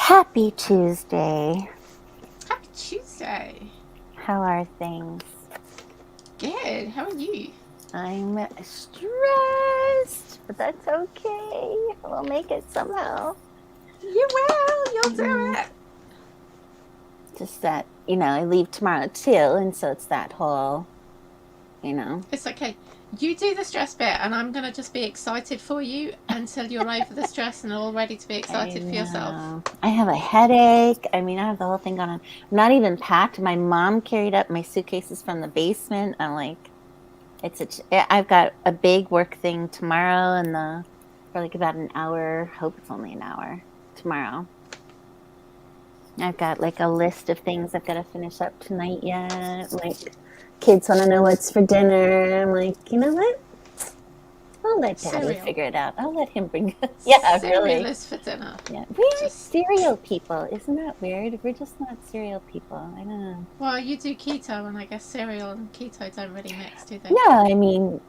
Happy Tuesday. Happy Tuesday. How are things? Good. How are you? I'm stressed, but that's okay. We'll make it somehow. You will. You'll do Mm, it. Just that, I leave tomorrow too, and so it's that whole, you know. It's okay. You do the stress bit, and I'm going to just be excited for you until you're over the stress and all ready to be I excited for yourself. know. I have a headache. I mean, I have the whole thing going on. I'm not even packed. My mom carried up my suitcases from the basement. I'm like, I've got a big work thing tomorrow for like about an hour. Hope it's only an hour tomorrow. I've got like a list of things I've got to finish up tonight yet. Like kids want to know what's for dinner. I'm like, you know what? I'll let Daddy Cereal. figure it out. I'll let him bring it. Yeah, Cereal really. is for dinner. Yeah, we aren't Just cereal people. Isn't that weird? We're just not cereal people. I don't know. well, you do keto, and I guess cereal and keto don't really mix, do they? Yeah, I mean,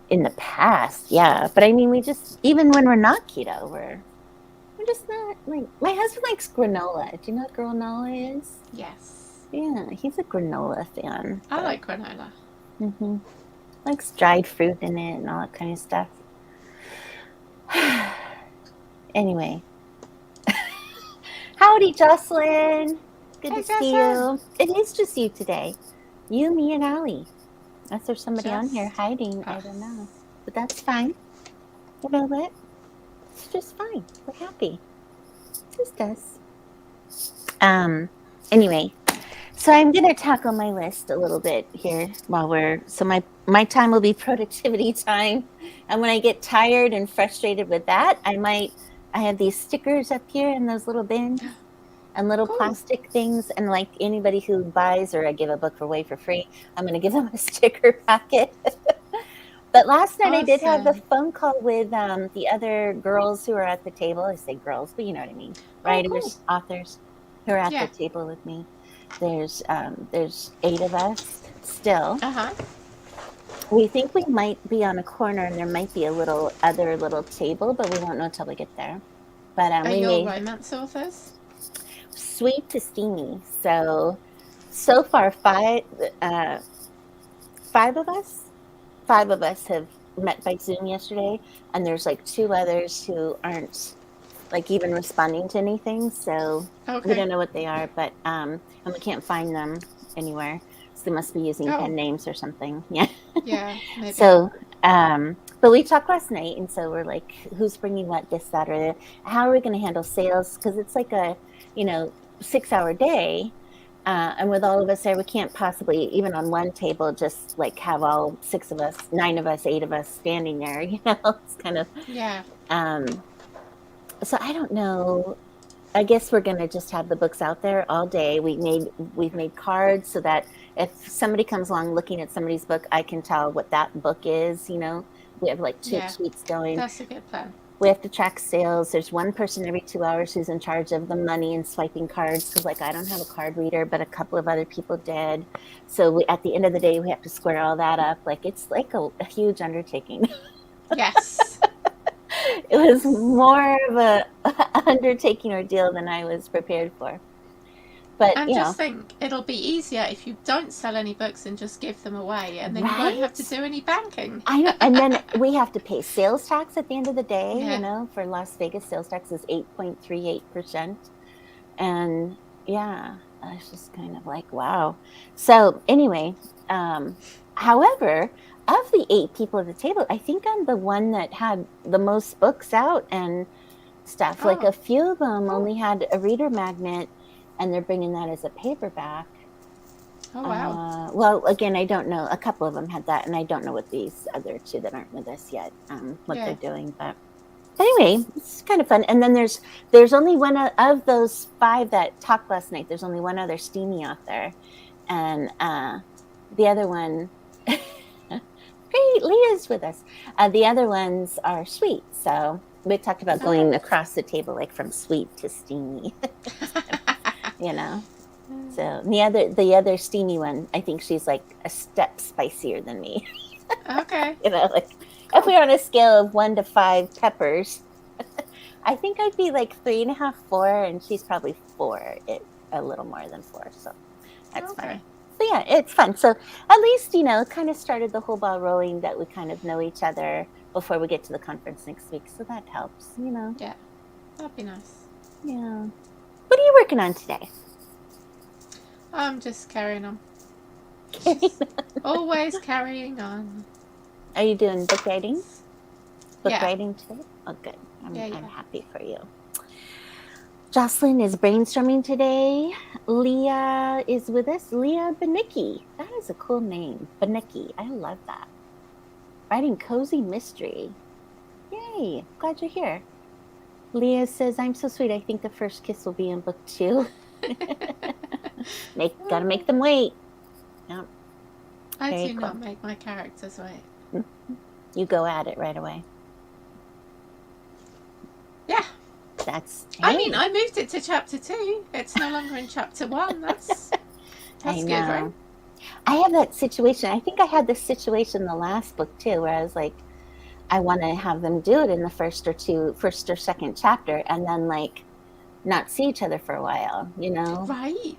in the past, yeah, but I mean, we just even when we're not keto, we're just not like my husband likes granola. Do you know what granola is? Yes. Yeah, he's a granola fan, I but like granola. likes dried fruit in it and all that kind of stuff. Anyway, howdy, Jocelyn. Good Hey, to see Jason. you. It is just you today. You, me, and Allie. Unless there's somebody on here Just hiding, I us. don't know. But that's fine. You know what? It's just fine. We're happy. Just us. Anyway, so I'm gonna tackle my list a little bit here so my time will be productivity time. And when I get tired and frustrated with that, I have these stickers up here in those little bins and little Cool. plastic things. And like anybody who buys or I give a book away for free, I'm gonna give them a sticker packet. But last night I did have a Awesome. phone call with the other girls who are at the table. I say girls, but you know what I mean. Oh, cool. Writers, authors who are at the Yeah. table with me. There's 8 of us still. Uh huh. We think we might be on a corner and there might be a little table, but we won't know until we get there. But Are we your may romance authors? sweet to steamy. So far five of us five of us have met by Zoom yesterday, and there's like 2 others who aren't like even responding to anything. So we Okay. don't know what they are, but and we can't find them anywhere. So they must be using Oh, pen names or something. Yeah. yeah, maybe. So, but we talked last night, and so we're like, who's bringing what this, that, or that? How are we going to handle sales? Because it's like a, 6-hour day. And with all of us there, we can't possibly, even on one table, just like have all 6 of us, 9 of us, 8 of us standing there. It's kind of, Yeah. um, so I don't know. I guess we're gonna just have the books out there all day. We've made cards so that if somebody comes along looking at somebody's book, I can tell what that book is. We have like 2 Yeah. sheets going. That's a good plan. We have to track sales. There's one person every 2 hours who's in charge of the money and swiping cards because, like, I don't have a card reader, but a couple of other people did. So at the end of the day, we have to square all that up. Like, it's like a huge undertaking. Yes. It was Yes. more of a undertaking ordeal than I was prepared for. But And just think, it'll be easier if you don't sell any books and just give them away, and then you won't have to right? do any banking. I know. And then we have to pay sales tax at the end of the day. Yeah. For Las Vegas, sales tax is 8.38%. And yeah, I was just kind of like, wow. So anyway, however, of the 8 people at the table, I think I'm the one that had the most books out and stuff. Like Oh, a few of them cool. only had a reader magnet, and they're bringing that as a paperback. Oh, wow. Well, again, I don't know. A couple of them had that, and I don't know what these other 2 that aren't with us yet, what they're Yeah. doing. But anyway, it's kind of fun. And then there's only one of those 5 that talked last night. There's only one other steamy author, and the other one, great, Leah's with us. The other ones are sweet. So we talked about going across the table, like from sweet to steamy, you know. So the other steamy one, I think she's like a step spicier than me. Okay. Like if Cool. we were on a scale of 1 to 5 peppers, I think I'd be like 3.5, 4, and she's probably 4, a little more than 4. So that's Okay. funny. So yeah, it's fun. So at least, kind of started the whole ball rolling that we kind of know each other before we get to the conference next week. So that helps. Yeah, that'd be nice. Yeah. What are you working on today? I'm just carrying on. Carrying Always carrying on. Are you doing book writing? Book Yeah. writing today? Oh, good. I'm Yeah. happy for you. Jocelyn is brainstorming today. Leah is with us. Leah Benicki. That is a cool name. Benicki. I love that. Writing cozy mystery. Yay. Glad you're here. Leah says, I'm so sweet. I think the first kiss will be in book 2. Gotta make them wait. Yeah. I Very do cool. not make my characters wait. You go at it right away. Yeah. I mean, I moved it to chapter 2. It's no longer in chapter 1. That's good, right? I have that situation. I think I had this situation in the last book too, where I was like, I want to have them do it in the first or second chapter, and then like not see each other for a while, Right.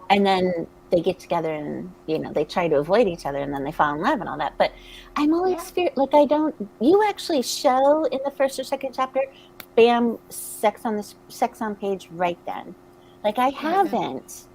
And then they get together and they try to avoid each other, and then they fall in love and all that. But I'm always like, you actually show in the first or second chapter, bam, sex on page right then. Like I haven't.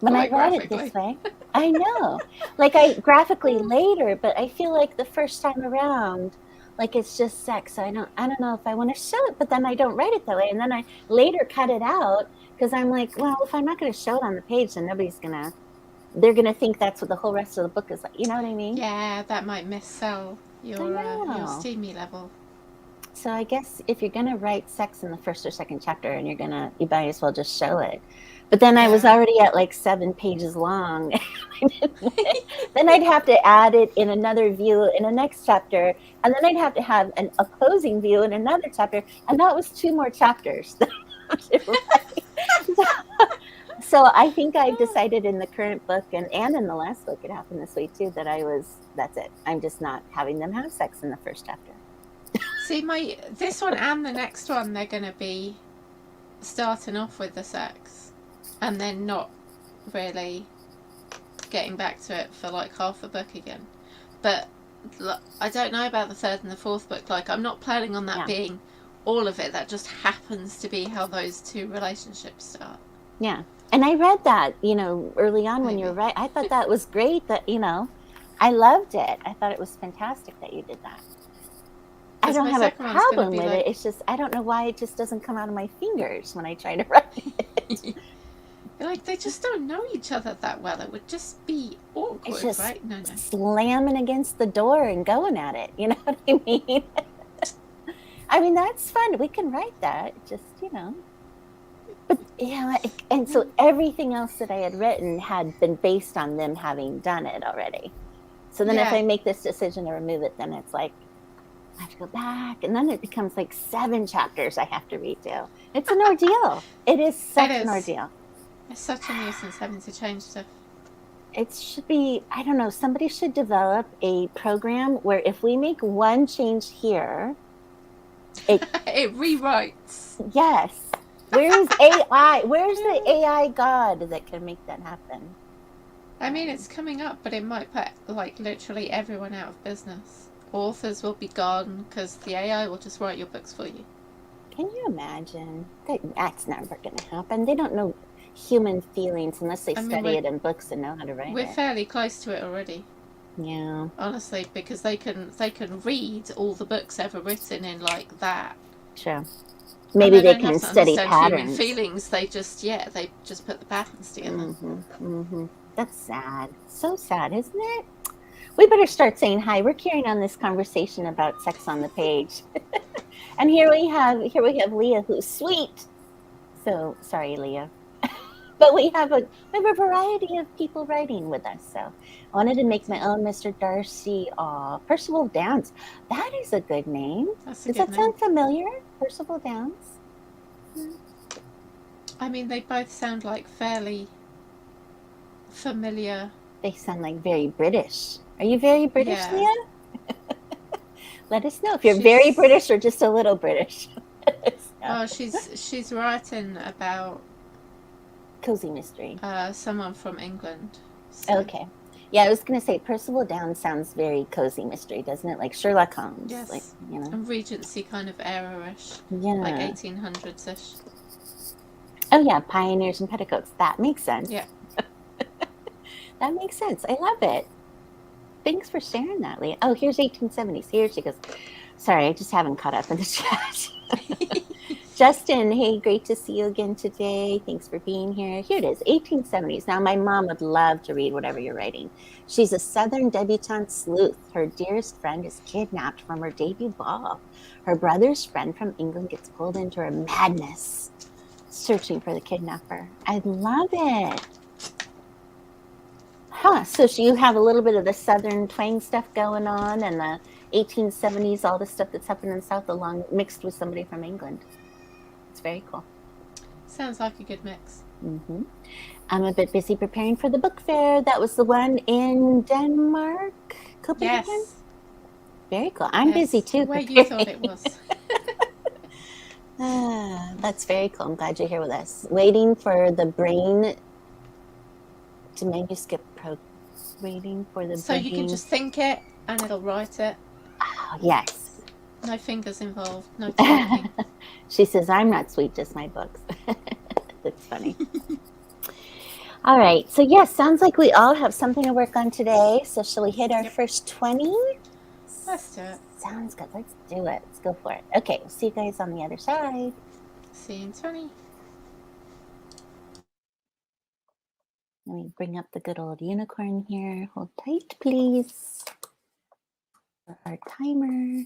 When I read it this way, I know. Like I graphically later, but I feel like the first time around, like it's just sex. I don't know if I want to show it, but then I don't write it that way. And then I later cut it out because I'm like, well, if I'm not going to show it on the page, then they're going to think that's what the whole rest of the book is like. You know what I mean? Yeah, that might missell your steamy level. So I guess if you're going to write sex in the first or second chapter, and you might as well just show it. But then I was already at like 7 pages long. Then I'd have to add it in another view in the next chapter. And then I'd have to have an opposing view in another chapter. And that was 2 more chapters. So I think I've decided in the current book and in the last book, it happened this way too, that's it. I'm just not having them have sex in the first chapter. See, this one and the next one, they're going to be starting off with the sex and then not really getting back to it for like half a book again. But I don't know about the third and the fourth book. Like, I'm not planning on that being all of it. That just happens to be how those 2 relationships start. Yeah. And I read that, early on when you were right. I thought that was great that, I loved it. I thought it was fantastic that you did that. I don't have a problem with it. It's just, I don't know why it just doesn't come out of my fingers when I try to write it. Like, they just don't know each other that well. It would just be awkward, it's just right? No. Slamming against the door and going at it. You know what I mean? I mean, that's fun. We can write that. Just, But, and so everything else that I had written had been based on them having done it already. So then if I make this decision to remove it, then it's like, I have to go back, and then it becomes like 7 chapters I have to redo. It's an ordeal. It is such an ordeal. It's such a nuisance having to change stuff. It should be, I don't know, somebody should develop a program where if we make one change here, it rewrites. Yes. Where's AI? Where's the AI god that can make that happen? I mean, it's coming up, but it might put like literally everyone out of business. Authors will be gone because the AI will just write your books for you. Can you imagine? That's never going to happen. They don't know human feelings unless they study it in books and know how to write it. We're fairly close to it already. Yeah. Honestly, because they can read all the books ever written in like that. Sure. Maybe they can study patterns. Human feelings. They just put the patterns together. Mm-hmm. Mm-hmm. That's sad. So sad, isn't it? We better start saying hi. We're carrying on this conversation about sex on the page. And here we have Leah, who's sweet. So sorry, Leah. But we have a variety of people writing with us. So I wanted to make my own Mr. Darcy. Percival Downs. That is a good name. Does that sound familiar? Percival Downs? I mean, they both sound like fairly familiar. They sound like very British. Are you very British, Leah? Let us know if you're very British or just a little British. Well, she's writing about Cozy mystery. someone from England. So. Okay. Yeah, I was going to say Percival Down sounds very cozy mystery, doesn't it? Like Sherlock Holmes. Yes. Like, you know. And Regency kind of era-ish. Yeah. Like 1800s-ish. Oh, yeah. Pioneers and Petticoats. That makes sense. Yeah. That makes sense. I love it. Thanks for sharing that, Leah. Oh, here's 1870s. Here she goes. Sorry, I just haven't caught up in the chat. Justin, hey, great to see you again today. Thanks for being here. Here it is, 1870s. Now, my mom would love to read whatever you're writing. She's a Southern debutante sleuth. Her dearest friend is kidnapped from her debut ball. Her brother's friend from England gets pulled into her madness, searching for the kidnapper. I love it. Huh, so you have a little bit of the Southern twang stuff going on and the 1870s, all the stuff that's happening in the South along mixed with somebody from England. It's very cool. Sounds like a good mix. Mm-hmm. I'm a bit busy preparing for the book fair. That was the one in Denmark, Copenhagen? Yes. Very cool. I'm busy too. Where you thought it was. That's very cool. I'm glad you're here with us. Waiting for the brain to manuscript waiting for the so brain. You can just think it and it'll write it. Oh, yes. No fingers involved, no talking. She says, I'm not sweet, just my books. That's funny. All right. So, yes, sounds like we all have something to work on today. So, shall we hit our first 20? Let's do it. Sounds good. Let's do it. Let's go for it. Okay. We'll see you guys on the other side. See you in 20. Let me bring up the good old unicorn here. Hold tight, please. For our timer.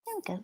There we go.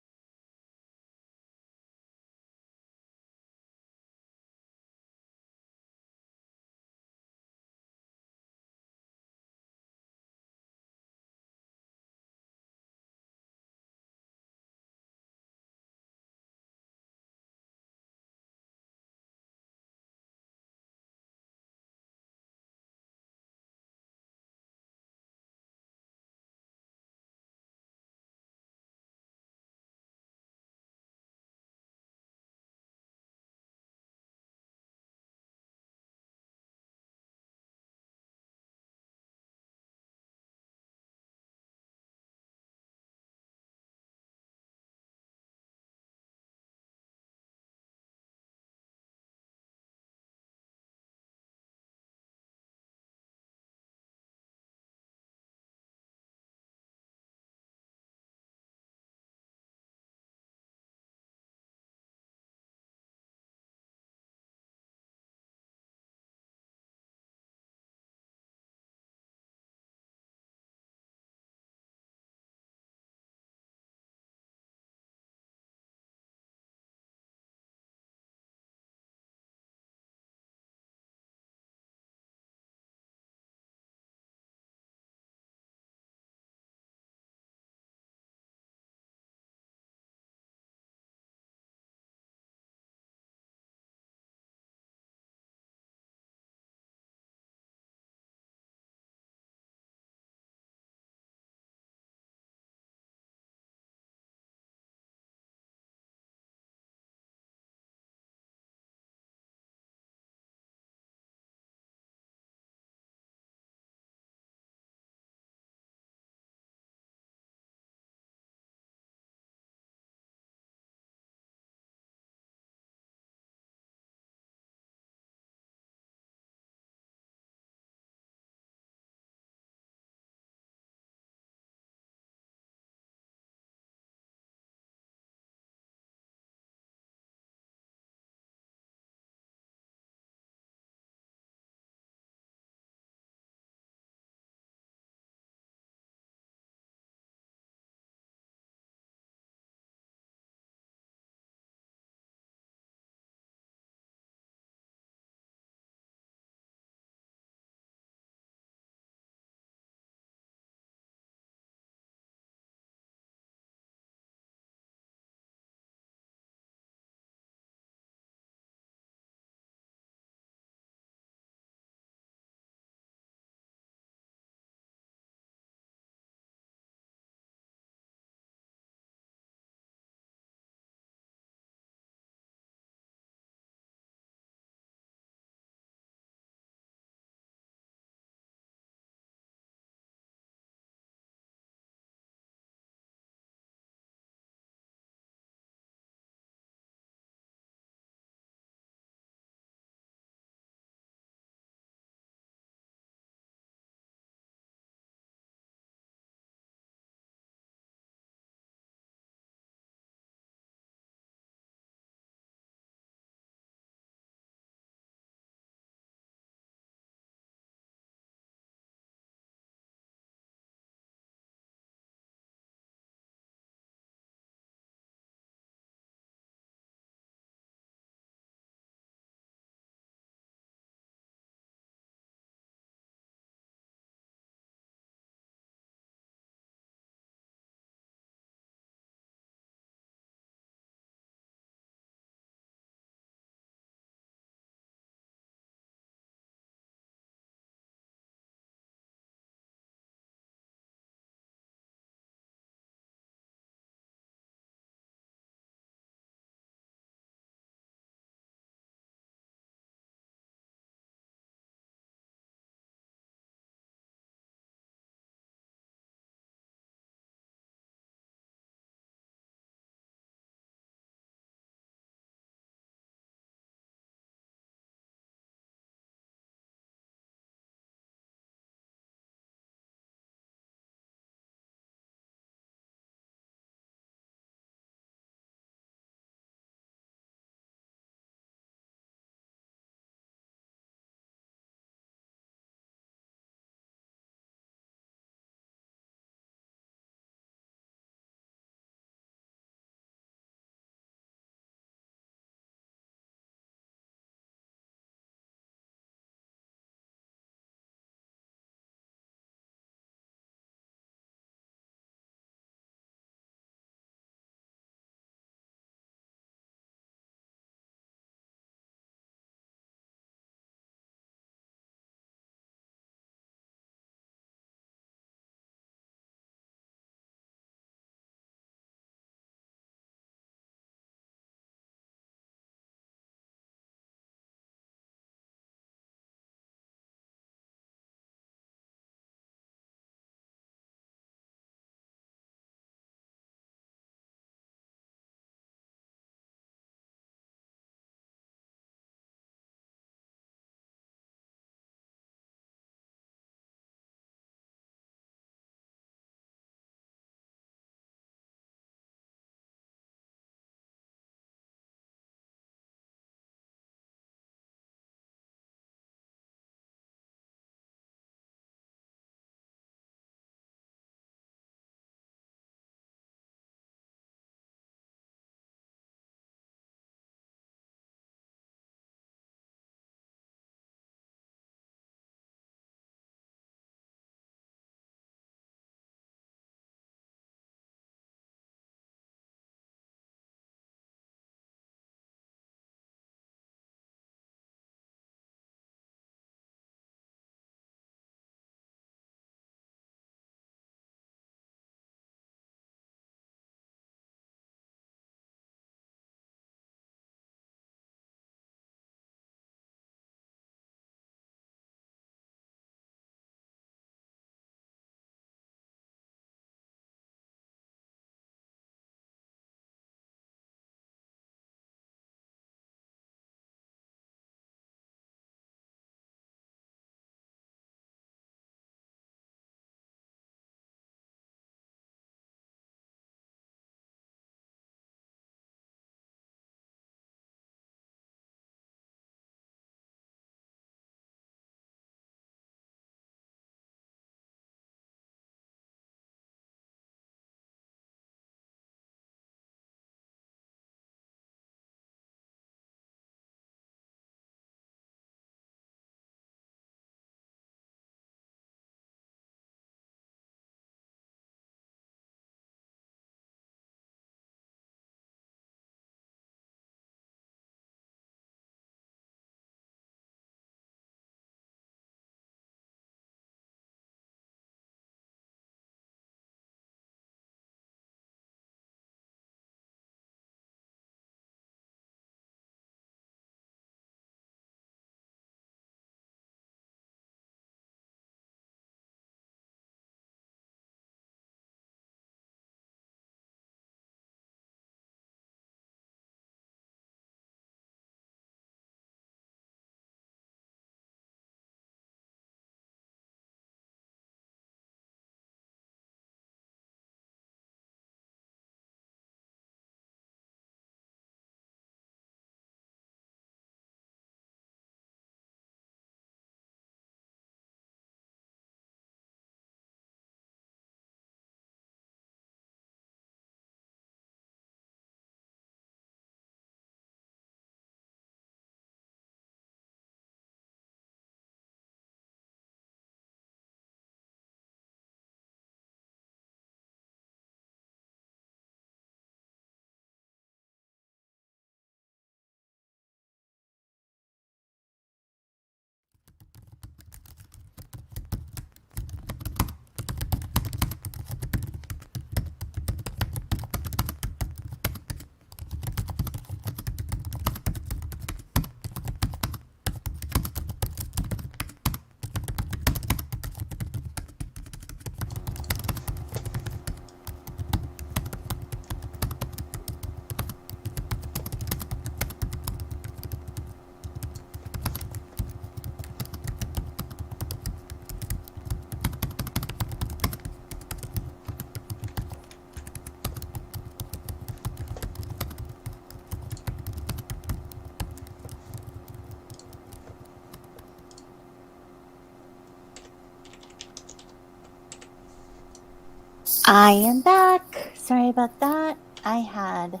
I am back. Sorry about that. I had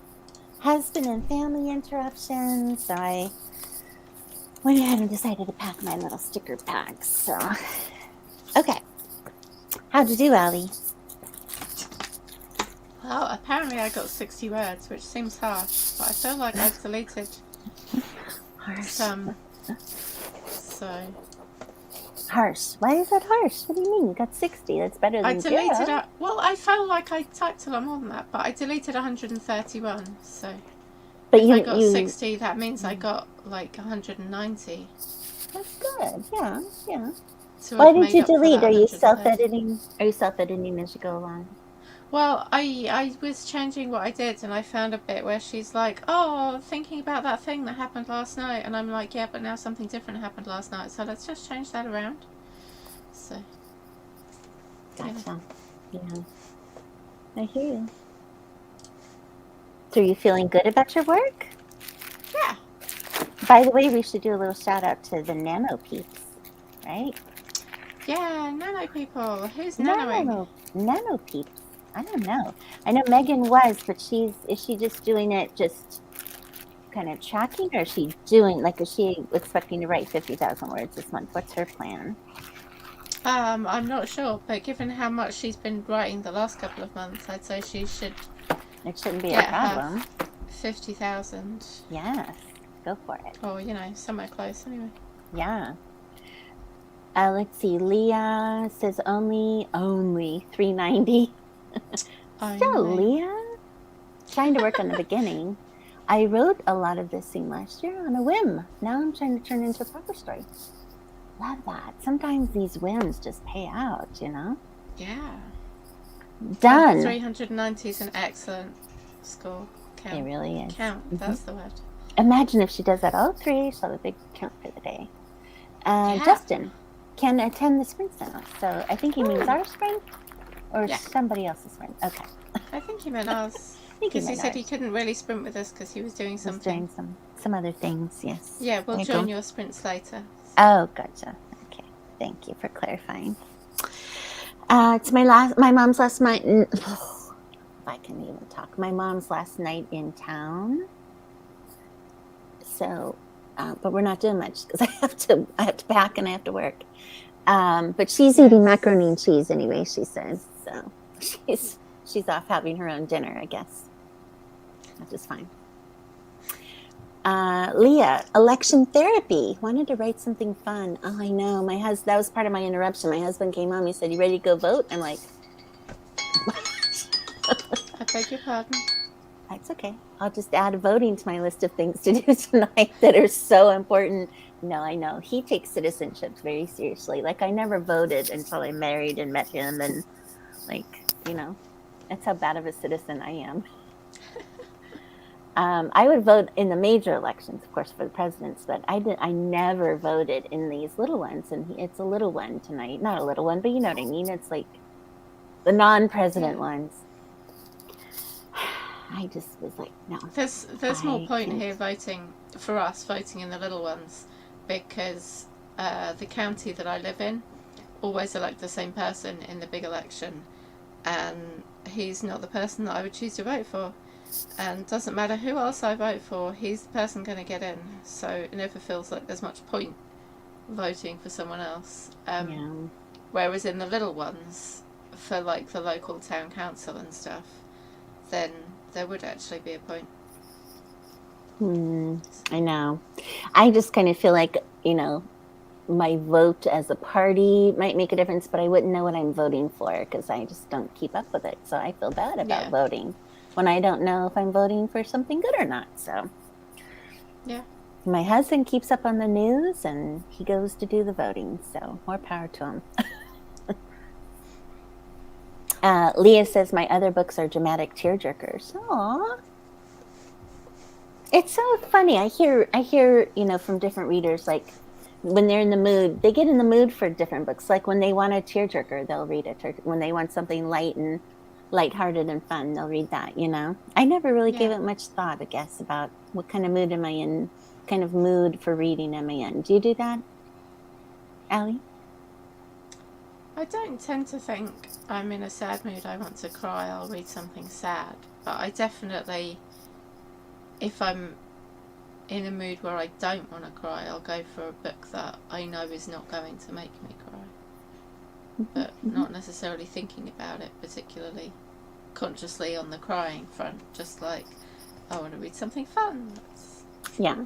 husband and family interruptions, so I went ahead and decided to pack my little sticker bags. So, okay. How'd you do, Allie? Well, apparently I got 60 words, which seems harsh, but I feel like I've deleted Harsh. some. So. Harsh. Why is that harsh? What do you mean? You got 60. That's better I than deleted zero. well, I felt like I typed a lot more than that, but I deleted 131, so But if I got you 60, that means I got like 190 that's good. Yeah, yeah. to Why have did made you up for delete? that Are you 130. self-editing? Are you self-editing as you go along? Well, I was changing what I did, and I found a bit where she's like, "Oh, thinking about that thing that happened last night," and I'm like, "Yeah, but now something different happened last night, so let's just change that around." So, Gotcha. Yeah. I hear you. So are you feeling good about your work? yeah. By the way, we should do a little shout out to the Nano peeps, right? Yeah, nano people. Who's nanoing? Nano peeps. I don't know. I know Megan was, but is she just doing it just kind of tracking, or is she doing like is she expecting to write 50,000 words this month? What's her plan? I'm not sure, but given how much she's been writing the last couple of months, I'd say she should It shouldn't be a get her problem. 50,000. Yes, go for it. Or, somewhere close anyway. Yeah. Let's see. Leah says only 390. So, Only. Leah, trying to work on the beginning. I wrote a lot of this scene last year on a whim. Now I'm trying to turn it into a proper story. Love that. Sometimes these whims just pay out, Yeah. Done. 390 is an excellent score. Count. It really is. Count, that's the word. Imagine if she does that all three, she'll have a big count for the day. Yeah. Justin can attend the sprint now. So I think he means our sprint or somebody else's sprint. Okay. I think he meant ours. Because he said he couldn't really sprint with us because he was doing something. He was doing some other things, yes. Yeah, we'll join your sprints later. Oh, gotcha. Okay. Thank you for clarifying. It's my mom's last night. I can even talk. My mom's last night in town. So, but we're not doing much because I have to pack and I have to work. But she's eating macaroni and cheese anyway, she says. So she's off having her own dinner, I guess. Which is fine. Leah, election therapy. Wanted to write something fun. Oh, I know. That was part of my interruption. My husband came home. He said, "You ready to go vote?" I'm like, I beg your pardon. That's okay. I'll just add voting to my list of things to do tonight that are so important. No, I know. He takes citizenship very seriously. Like, I never voted until I married and met him. And, that's how bad of a citizen I am. I would vote in the major elections, of course, for the presidents, but I never voted in these little ones. And it's a little one tonight. Not a little one, but you know what I mean? It's like the non-president ones. I just was like, no. There's more point here voting in the little ones, because the county that I live in always elect the same person in the big election, and he's not the person that I would choose to vote for. And doesn't matter who else I vote for, he's the person going to get in. So it never feels like there's much point voting for someone else. Whereas in the little ones, for like the local town council and stuff, then there would actually be a point. I know. I just kind of feel like, my vote as a party might make a difference, but I wouldn't know what I'm voting for because I just don't keep up with it. So I feel bad about voting when I don't know if I'm voting for something good or not. So yeah, my husband keeps up on the news and he goes to do the voting. So more power to him. Leah says my other books are dramatic tearjerkers. Aww. It's so funny. I hear, from different readers, like when they're in the mood, they get in the mood for different books. Like when they want a tearjerker, they'll read it. When they want something lighthearted and fun, they'll read that, I never really gave it much thought, I guess, about what kind of mood am I in, kind of mood for reading am I in. Do you do that, Allie? I don't tend to think I'm in a sad mood, I want to cry, I'll read something sad. But I definitely, if I'm in a mood where I don't want to cry, I'll go for a book that I know is not going to make me cry. But not necessarily thinking about it particularly consciously on the crying front. Just like, I want to read something fun. Yeah.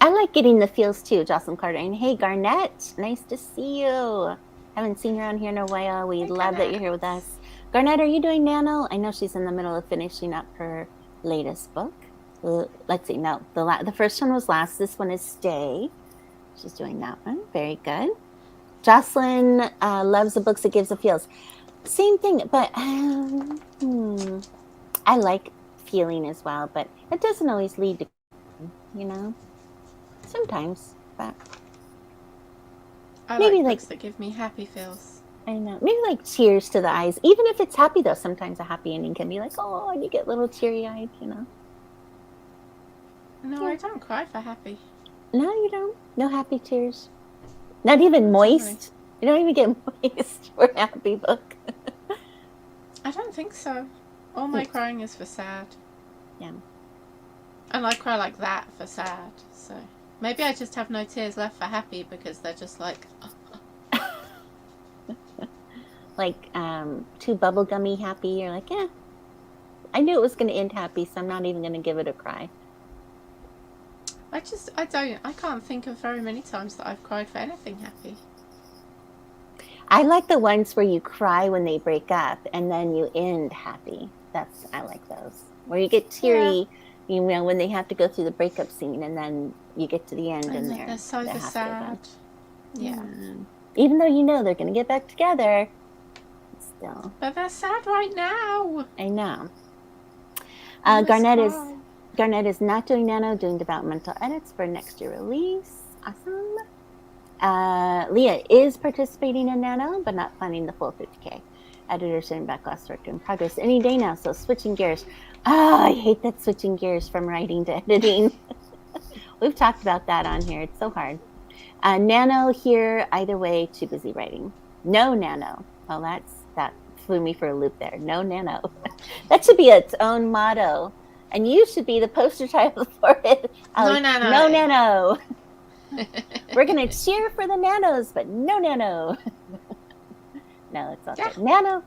I like getting the feels too, Jocelyn Carter. And hey, Garnett, nice to see you. Haven't seen her on here in a while. We love that you're here with us. Garnett, are you doing NaNo? I know she's in the middle of finishing up her latest book. Let's see. No, the first one was Last. This one is Stay. She's doing that one. Very good. Jocelyn loves the books that gives the feels. Same thing, but I like feeling as well, but it doesn't always lead to, sometimes, but I maybe like books that give me happy feels. I know, maybe like tears to the eyes. Even if it's happy, though, sometimes a happy ending can be like, oh, and you get a little teary-eyed, No, yeah. I don't cry for happy. No, you don't. No happy tears. Not even moist. You don't even get moist for a happy book. I don't think so. All my crying is for sad. Yeah. And I cry like that for sad. So maybe I just have no tears left for happy because they're just like like too bubblegummy happy. You're like, yeah, I knew it was going to end happy, so I'm not even going to give it a cry. I can't think of very many times that I've cried for anything happy. I like the ones where you cry when they break up and then you end happy. I like those. Where you get teary, when they have to go through the breakup scene and then you get to the end and they're so sad. Yeah. Even though they're going to get back together, still. But they're sad right now. I know. Garnett is not doing NaNo, doing developmental edits for next year release. Awesome. Leah is participating in NaNo, but not planning the full 50K. Editor sitting back, last work in progress any day now, so switching gears. I hate that switching gears from writing to editing. We've talked about that on here. It's so hard. NaNo here, either way, too busy writing. No NaNo. Well, that flew me for a loop there. No NaNo. That should be its own motto. And you should be the poster child for it. No NaNo. No NaNo. We're going to cheer for the nanos, but no NaNo. No, it's all good. NaNo.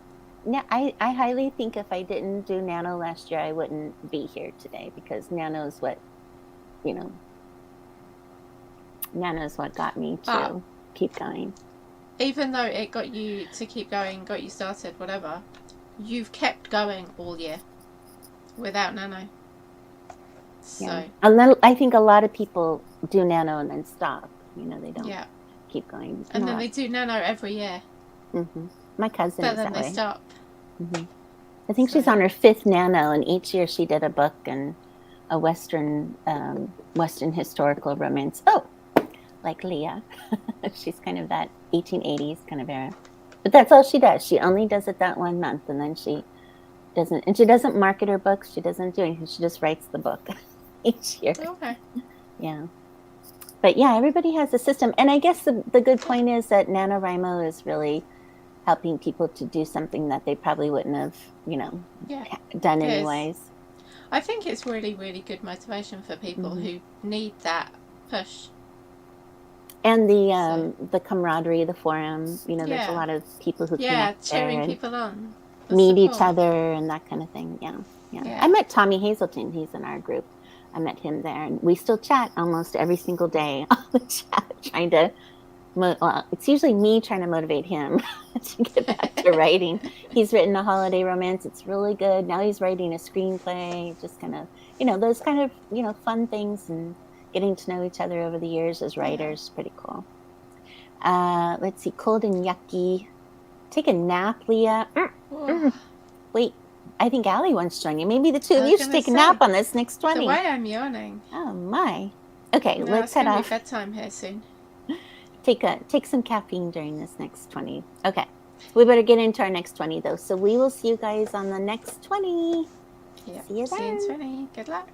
I highly think if I didn't do NaNo last year, I wouldn't be here today because NaNo is what, NaNo is what got me to keep going. Even though it got you to keep going, got you started, whatever, you've kept going all year without NaNo. So. Yeah. And I think a lot of people do NaNo and then stop. They don't keep going. And then they do NaNo every year. Mm-hmm. My cousin is that way. But then they stop. Mm-hmm. I think she's on her 5th NaNo, and each year she did a book and a Western historical romance. Oh, like Leah. She's kind of that 1880s kind of era. But that's all she does. She only does it that 1 month, and then she doesn't market her books. She doesn't do anything. She just writes the book each year. Okay. Yeah. But yeah, everybody has a system. And I guess the good point is that NaNoWriMo is really helping people to do something that they probably wouldn't have, done anyways. I think it's really, really good motivation for people who need that push. And the camaraderie, the forum, there's a lot of people who connect cheering there people on. Meet each other and that kind of thing. Yeah. I met Tommy Hazelton. He's in our group. I met him there, and we still chat almost every single day on the chat, trying to. It's usually me trying to motivate him to get back to writing. He's written a holiday romance. It's really good. Now he's writing a screenplay. Just kind of, those kind of, fun things and getting to know each other over the years as writers. Pretty cool. Let's see. Cold and yucky. Take a nap, Leah. Wait. I think Allie wants to join you. Maybe the two of you should take a nap on this next 20. The way I'm yawning. Oh, my. Okay, let's head off. It's going to be bedtime here soon. Take some caffeine during this next 20. Okay. We better get into our next 20, though. So we will see you guys on the next 20. Yep. See you then. See you in 20. Good luck.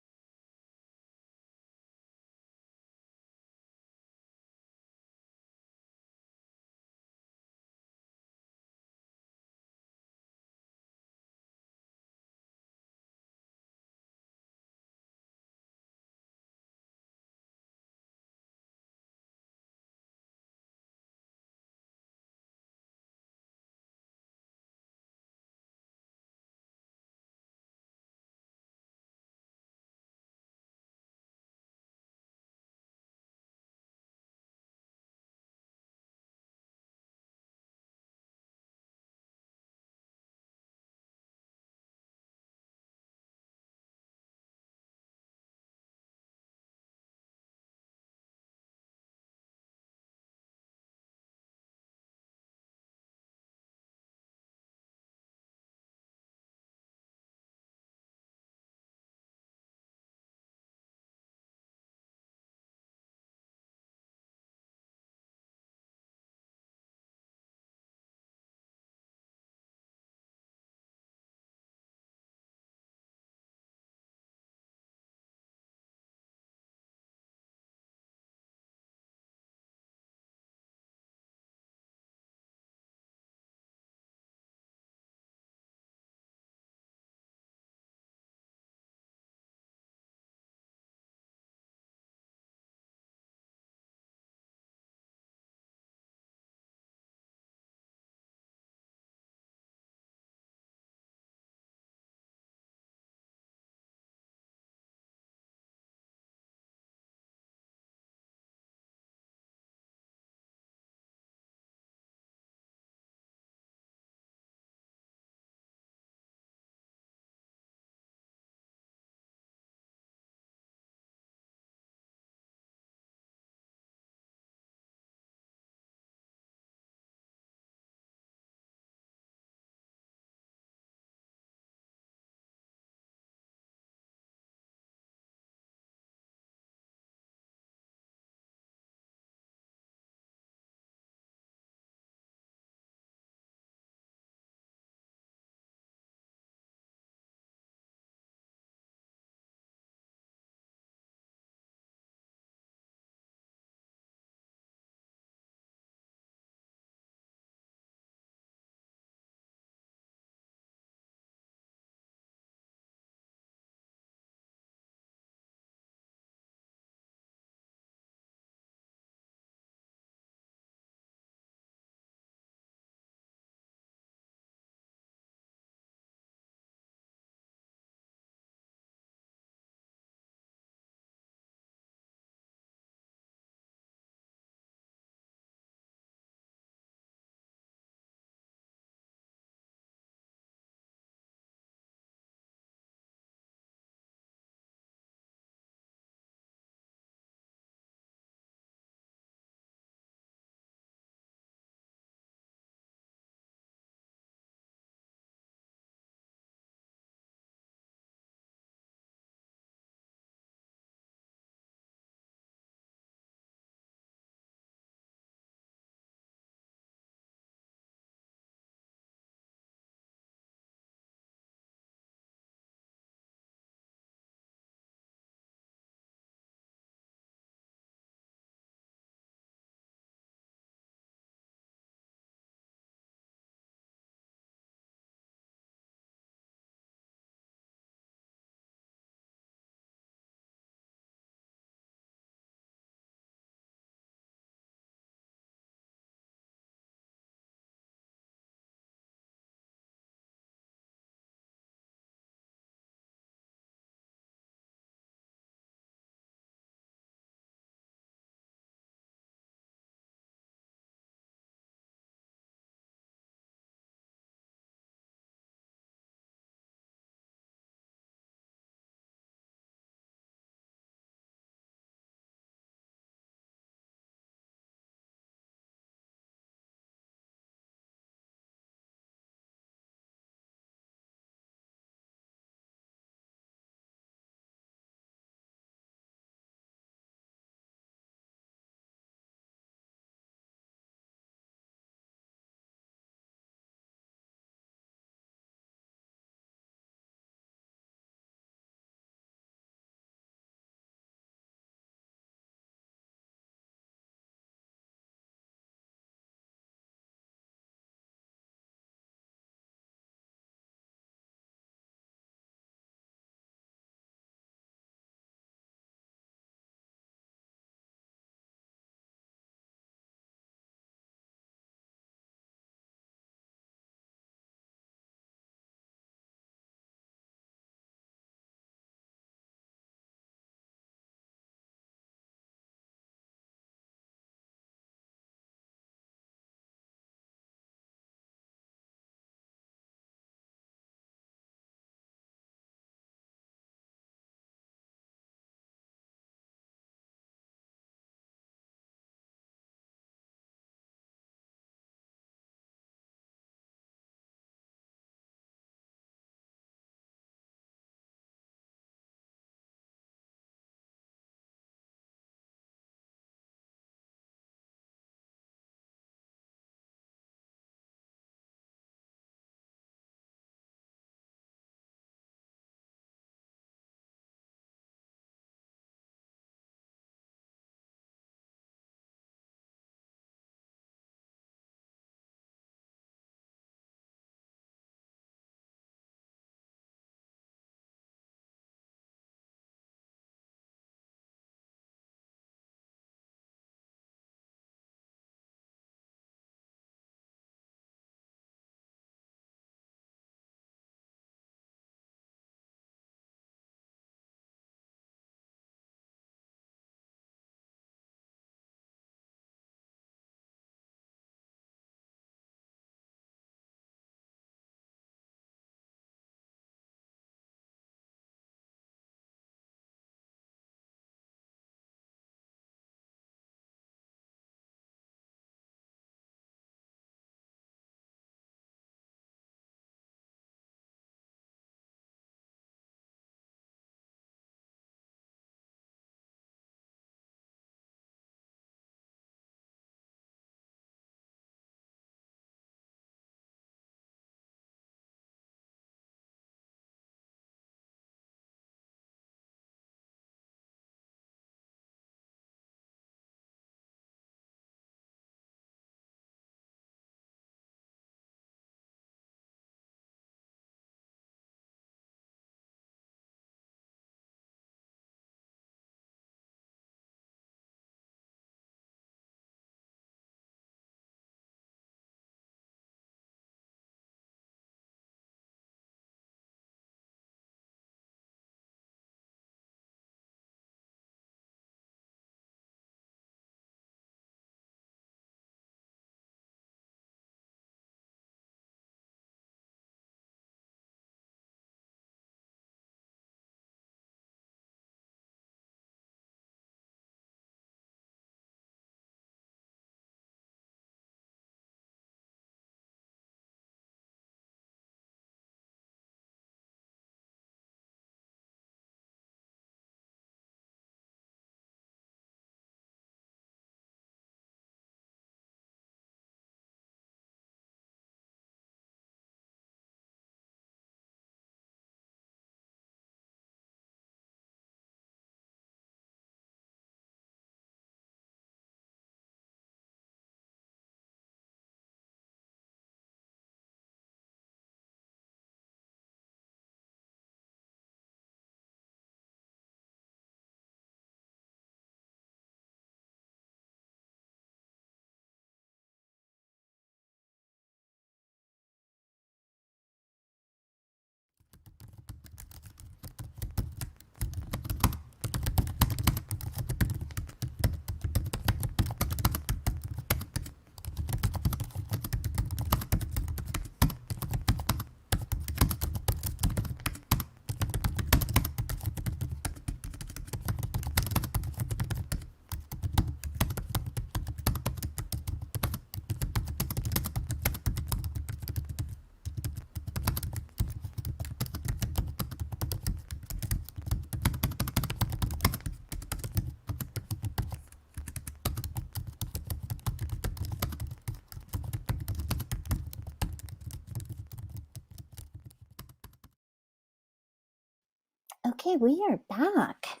Okay, we are back.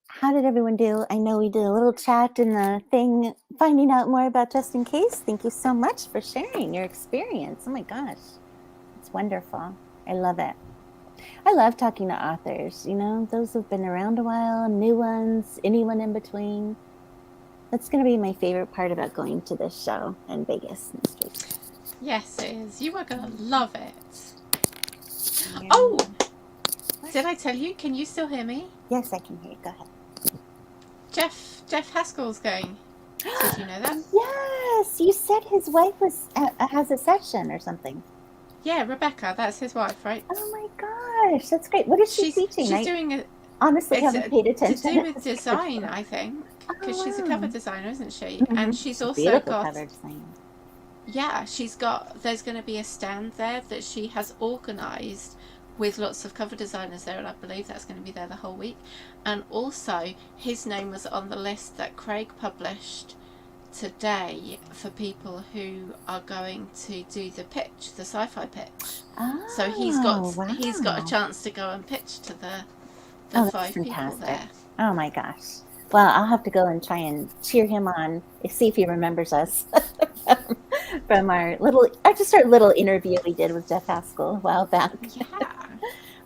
How did everyone do? I know we did a little chat in the thing, finding out more about Just In Case. Thank you so much for sharing your experience. Oh my gosh, it's wonderful. I love it. I love talking to authors, those who've been around a while, new ones, anyone in between. That's going to be my favorite part about going to this show in Vegas next week. Yes, it is. You are gonna love it. Yeah. Oh, did I tell you? Can you still hear me? Yes, I can hear you. Go ahead. Jeff Haskell's going. Did you know that? Yes, you said his wife has a session or something. Yeah, Rebecca, that's his wife, right? Oh my gosh, that's great. What is she teaching? She's I doing a. honestly It's haven't paid to attention do to with the design, schedule. I think, because she's a Oh, cover wow. designer, isn't she? Mm-hmm. And she's also Beautiful got. cover design. Yeah, she's got. There's going to be a stand there that she has organised with lots of cover designers there, and I believe that's going to be there the whole week. And also, his name was on the list that Craig published today for people who are going to do the pitch, the sci-fi pitch. Oh, So he's got a wow. chance to go and pitch to the Oh, that's 5 people fantastic. there. Oh my gosh. Well, I'll have to go and try and cheer him on, see if he remembers us from our little interview we did with Jeff Haskell a while back. Yeah.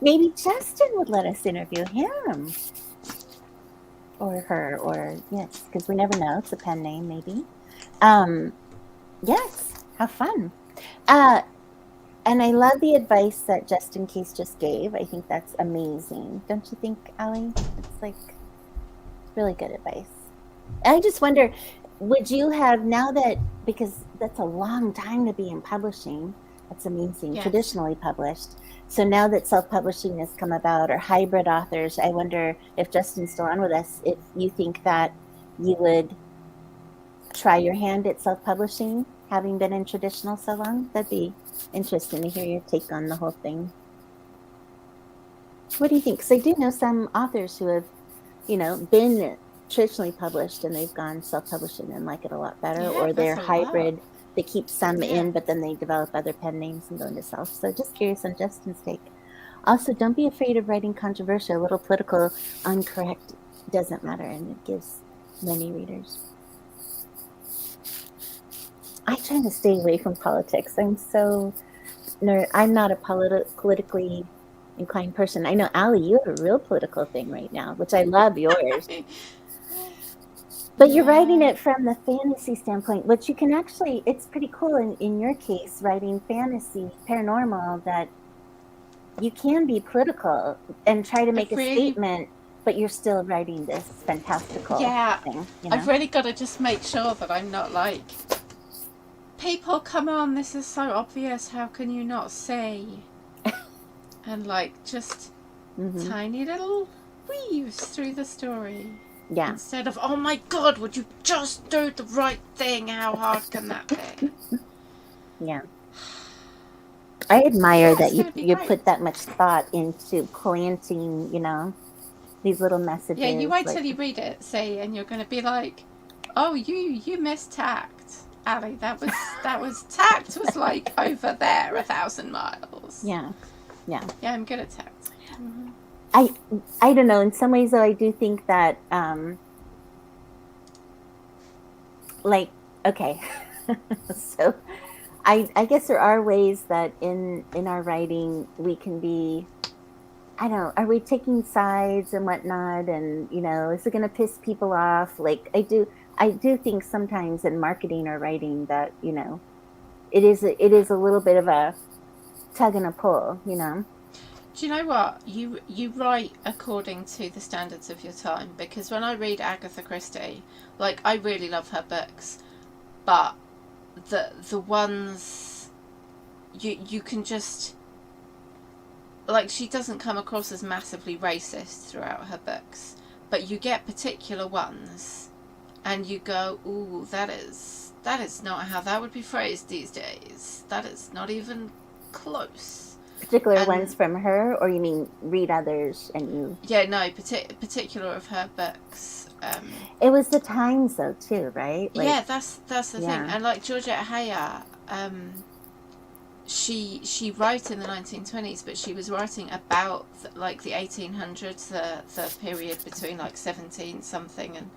Maybe Justin would let us interview him or her, or yes, because we never know. It's a pen name, maybe. Yes, have fun. And I love the advice that Just In Case just gave. I think that's amazing. Don't you think, Allie? It's really good advice. I just wonder, would you have because that's a long time to be in publishing. That's amazing. Yes. Traditionally published. So now that self-publishing has come about, or hybrid authors, I wonder if Justin's still on with us, if you think that you would try your hand at self-publishing, having been in traditional so long. That'd be interesting to hear your take on the whole thing. What do you think? Because I do know some authors who have, been traditionally published and they've gone self-publishing and like it a lot better, Yeah, or they're that's a lot. hybrid. They keep some Yeah. in, but then they develop other pen names and go into self. So just curious on Justin's take. Also, don't be afraid of writing controversial. A little political, incorrect doesn't matter, and it gives many readers. I try to stay away from politics. I'm not a politically inclined person. I know, Allie, you have a real political thing right now, which I love yours. But you're writing it from the fantasy standpoint, which you can actually, it's pretty cool in your case, writing fantasy, paranormal, that you can be political and try to make a statement, but you're still writing this fantastical thing. I've really got to just make sure that I'm not like, people, come on, this is so obvious, how can you not see? And just tiny little weaves through the story. Yeah. Instead of, oh my God, would you just do the right thing? How hard can that be? Yeah. I admire that you put that much thought into planting, these little messages. Yeah, you wait till you read it, see, and you're going to be like, oh, you missed tact, Allie. That was tact was like over there 1,000 miles. Yeah. Yeah. Yeah, I'm good at tact. Mm-hmm. I don't know. In some ways, though, I do think that, okay, so I guess there are ways that in our writing we can be, I don't know, are we taking sides and whatnot? And, is it going to piss people off? I do think sometimes in marketing or writing that, it is a little bit of a tug and a pull, Do you know what? You write according to the standards of your time, because when I read Agatha Christie, I really love her books, but the ones you can just, she doesn't come across as massively racist throughout her books, but you get particular ones and you go, ooh, that is not how that would be phrased these days. That is not even close. Particular ones from her, or you mean read others and you? Yeah, no, particular of her books. It was the times though too, right? Yeah, that's the thing. And Georgette Heyer, she wrote in the 1920s, but she was writing about like the 1800s, the period between like 17 something and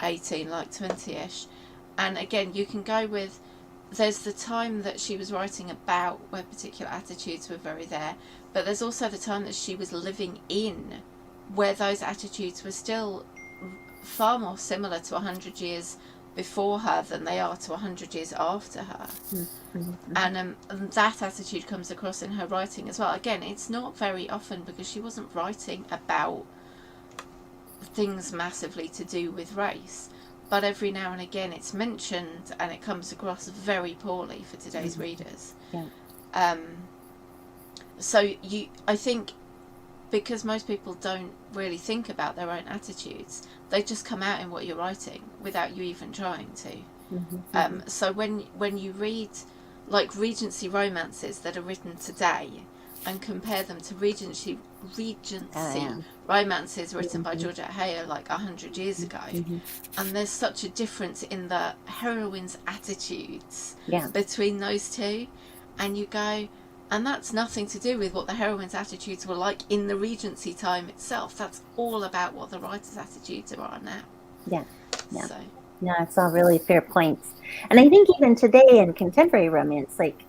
18, like 20ish. And again, you can go with, there's the time that she was writing about where particular attitudes were very there, but there's also the time that she was living in where those attitudes were still far more similar to 100 years before her than they are to 100 years after her. Mm-hmm. And that attitude comes across in her writing as well. Again, it's not very often because she wasn't writing about things massively to do with race, but every now and again it's mentioned, and it comes across very poorly for today's readers. Yeah. So I think because most people don't really think about their own attitudes, they just come out in what you're writing without you even trying to. So when you read like Regency romances that are written today and compare them to Regency romances written by Georgette Heyer like 100 years ago, and there's such a difference in the heroine's attitudes between those two, and you go, and that's nothing to do with what the heroine's attitudes were like in the Regency time itself. That's all about what the writer's attitudes are now. Yeah. So. No, it's all really fair points. And I think even today in contemporary romance, like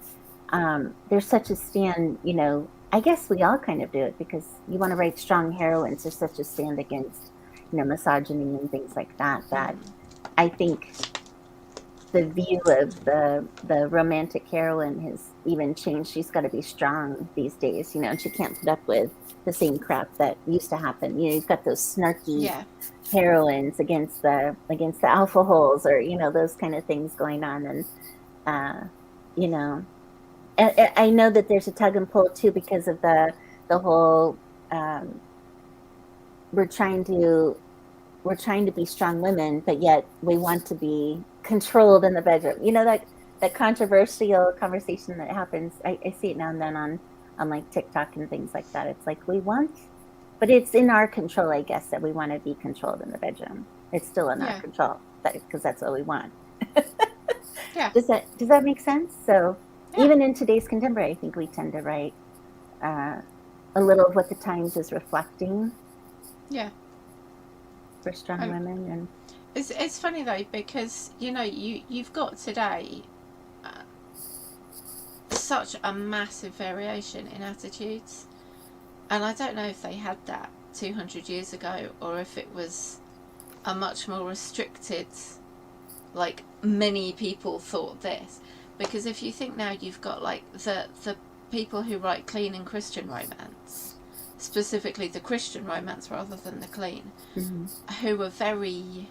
there's such a stand, you know, I guess we all kind of do it because you want to write strong heroines. There's such a stand against, you know, misogyny and things like that, that I think the view of the romantic heroine has even changed. She's got to be strong these days, you know, and she can't put up with the same crap that used to happen. You know, you've got those snarky heroines against the alpha holes, or you know, those kind of things going on. And you know, I know that there's a tug and pull too because of the whole we're trying to be strong women, but yet we want to be controlled in the bedroom. You know, that controversial conversation that happens. I see it now and then on like TikTok and things like that. It's like we want, but it's in our control, I guess, that we want to be controlled in the bedroom. It's still in our control, because that's what we want. Does that make sense? So even in today's contemporary, I think we tend to write a little of what the times is reflecting. Yeah. For strong women. And it's funny though, because you know you've got today such a massive variation in attitudes, and I don't know if they had that 200 years ago or if it was a much more restricted, like many people thought this, because if you think now, you've got like the people who write clean and Christian romance, specifically the Christian romance rather than the clean, who are very,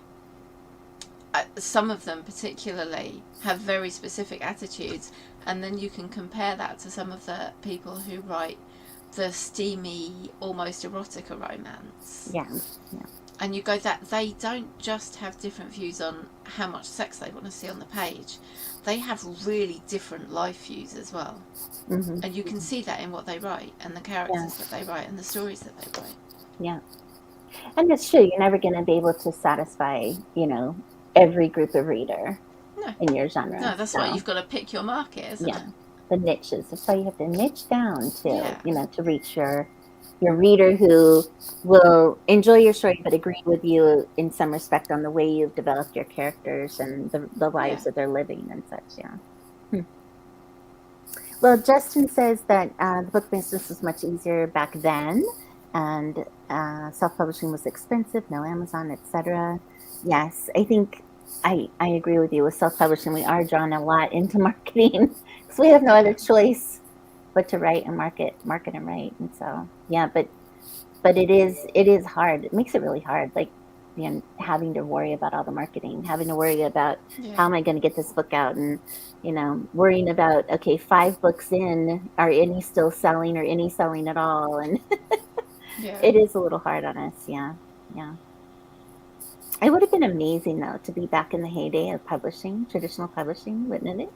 some of them particularly have very specific attitudes, and then you can compare that to some of the people who write the steamy, almost erotica romance. And you go, that they don't just have different views on how much sex they want to see on the page, they have really different life views as well. And you can see that in what they write, and the characters that they write, and the stories that they write. And it's true, you're never going to be able to satisfy, you know, every group of reader in your genre. No, that's why you've got to pick your market, isn't it? The niches. That's why you have to niche down to, you know, to reach your reader who will enjoy your story but agree with you in some respect on the way you've developed your characters and the lives that they're living and such. Well, Justin says that the book business was much easier back then, and self-publishing was expensive, no Amazon, etc. Yes, I think I agree with you. With self-publishing, we are drawn a lot into marketing because we have no other choice but to write and market and write. And so, but it is hard. It makes it really hard. Like, you know, having to worry about all the marketing, having to worry about how am I going to get this book out, and, you know, worrying about, okay, 5 books in, are any still selling or any selling at all? And it is a little hard on us. Yeah. It would have been amazing though to be back in the heyday of publishing, traditional publishing, wouldn't it?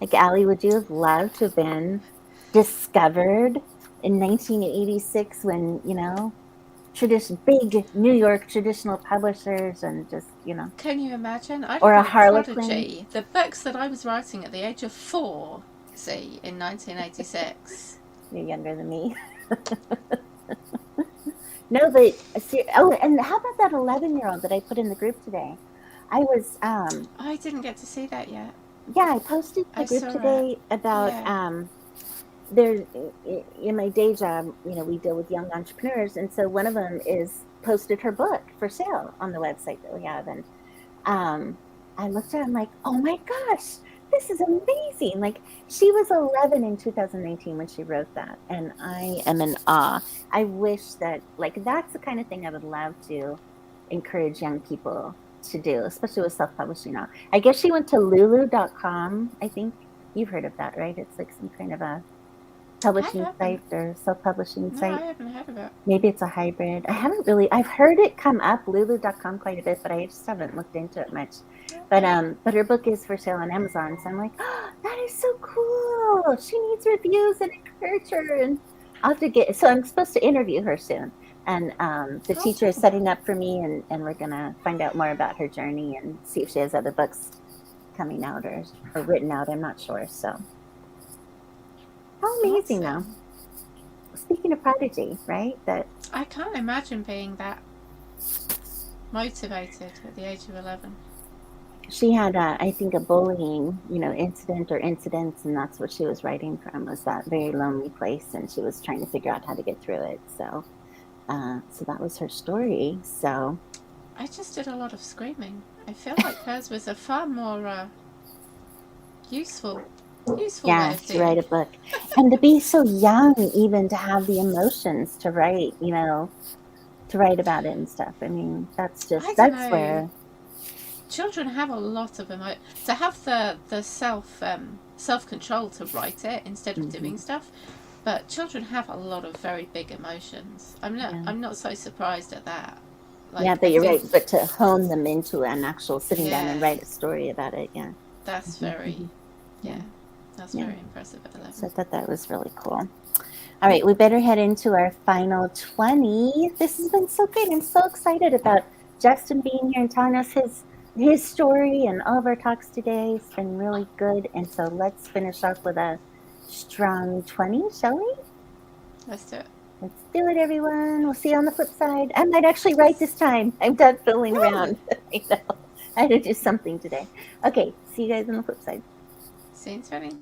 Like, Allie, would you have loved to have been discovered in 1986 when, you know, big New York traditional publishers and just, you know. Can you imagine? Or a Harlequin. Prodigy. The books that I was writing at the age of 4 Etsy in 1986. You're younger than me. No, but oh, and how about that 11-year-old that I put in the group today? I was I didn't get to see that yet. yeah, I posted in I the group saw it. today about Yeah. there in my day job, we deal with young entrepreneurs, and so one of them is posted her book for sale on the website that we have, and I looked at it, I'm like, oh my gosh, this is amazing. Like, she was 11 in 2019 when she wrote that, and I am in awe. I wish that, like, that's the kind of thing I would love to encourage young people to do, especially with self-publishing now. I guess she went to lulu.com. I think you've heard of that, right? It's like some kind of a I publishing haven't. site or self-publishing No, I site. haven't heard of it. Maybe it's a hybrid. I've heard it come up, lulu.com, quite a bit, but I just haven't looked into it much. Okay. But her book is for sale on Amazon, so I'm like, oh, that is so cool. She needs reviews and encourage her, and I'll have to so I'm supposed to interview her soon, and the Oh, teacher is cool. setting up for me, and we're gonna find out more about her journey and see if she has other books coming out or written out. I'm not sure. So how amazing, though. Awesome. Speaking of prodigy, right? That I can't imagine being that motivated at the age of 11. she had, I think, a bullying, incident or incidents, and that's what she was writing from, was that very lonely place, and she was trying to figure out how to get through it. So, so that was her story. So I just did a lot of screaming. I feel like hers was a far more useful way yeah, of to write dealing. a book, and to be so young, even to have the emotions to write, to write about it and stuff. I mean, I don't that's know. where, Children have a lot of to have the self control to write it instead of doing mhm, stuff. But children have a lot of very big emotions. yeah. I'm not so surprised at that. Yeah, Like I but you're feel right. But to hone them into an actual sitting down and yeah, write a story about it, yeah. that's Hmm, very hmm. yeah, Yeah, that's yeah. very impressive at So 11. I thought that was really cool. All right, we better head into our final 20. This has been so great. I'm so excited about Justin being here and telling us his story and all of our talks today. It's been really good. And so let's finish off with a strong 20, shall we? Let's do it. Let's do it, everyone. We'll see you on the flip side. I might actually write this time. I'm done fooling Woo! around. I know. I had to do something today. Okay, see you guys on the flip side. See you in 20.